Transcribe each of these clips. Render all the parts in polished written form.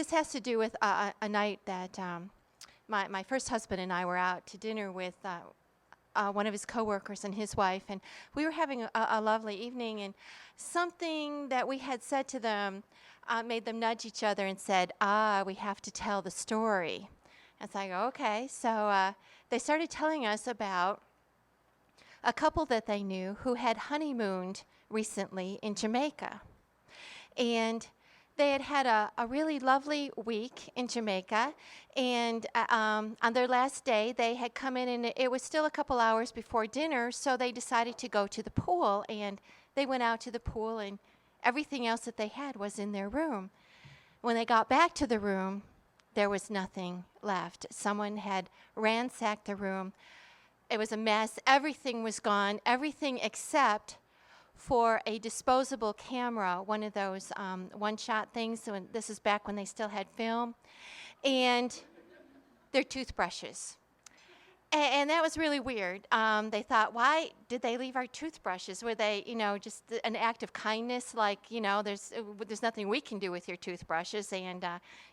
this has to do with a night that my first husband and I were out to dinner with one of his coworkers and his wife, and we were having a lovely evening, and something that we had said to them made them nudge each other and said, we have to tell the story. And it's like, okay. So they started telling us about a couple that they knew who had honeymooned recently in Jamaica. And they had had a really lovely week in Jamaica, and on their last day, they had come in, and it was still a couple hours before dinner, so they decided to go to the pool, and they went out to the pool, and everything else that they had was in their room. When they got back to the room, there was nothing left. Someone had ransacked the room. It was a mess. Everything was gone, everything except for a disposable camera, one of those one-shot things. So this is back when they still had film, and their toothbrushes. And that was really weird. They thought, why did they leave our toothbrushes? Were they, just an act of kindness, like, there's nothing we can do with your toothbrushes, and,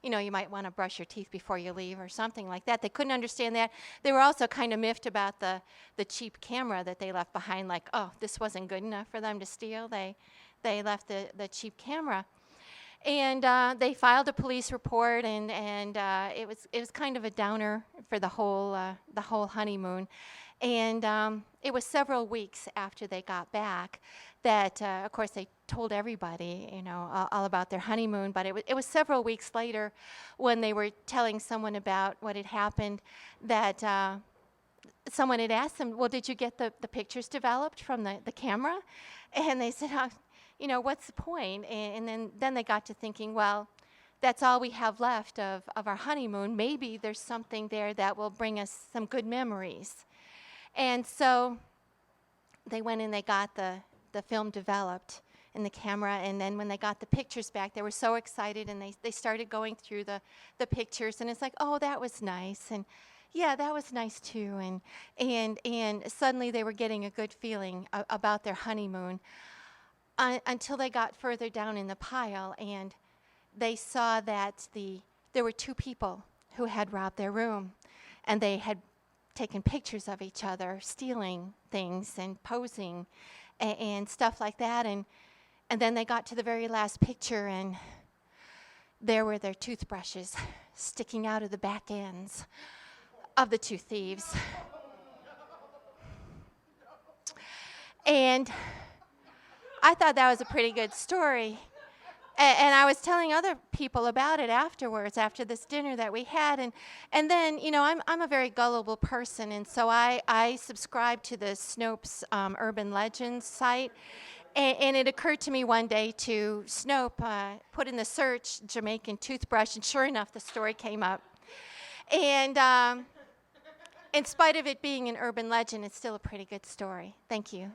you might want to brush your teeth before you leave or something like that. They couldn't understand that. They were also kind of miffed about the cheap camera that they left behind, like, oh, this wasn't good enough for them to steal. They left the cheap camera. And they filed a police report, and it was kind of a downer for the whole honeymoon. And it was several weeks after they got back that, of course, they told everybody, all about their honeymoon. But it was several weeks later when they were telling someone about what had happened that someone had asked them, well, did you get the pictures developed from the camera? And they said, what's the point? And then they got to thinking, well, that's all we have left of our honeymoon. Maybe there's something there that will bring us some good memories. And so they went and they got the film developed in the camera, and then when they got the pictures back, they were so excited, and they started going through the pictures, and it's like, oh, that was nice, and yeah, that was nice too, and suddenly they were getting a good feeling about their honeymoon. Until they got further down in the pile, and they saw that there were two people who had robbed their room, and they had taken pictures of each other stealing things and posing and stuff like that, and then they got to the very last picture, and there were their toothbrushes sticking out of the back ends of the two thieves. And I thought that was a pretty good story. And I was telling other people about it afterwards, after this dinner that we had. And then, I'm a very gullible person, and so I subscribe to the Snopes Urban Legends site. And it occurred to me one day to Snope, put in the search Jamaican toothbrush, and sure enough, the story came up. And in spite of it being an urban legend, it's still a pretty good story. Thank you.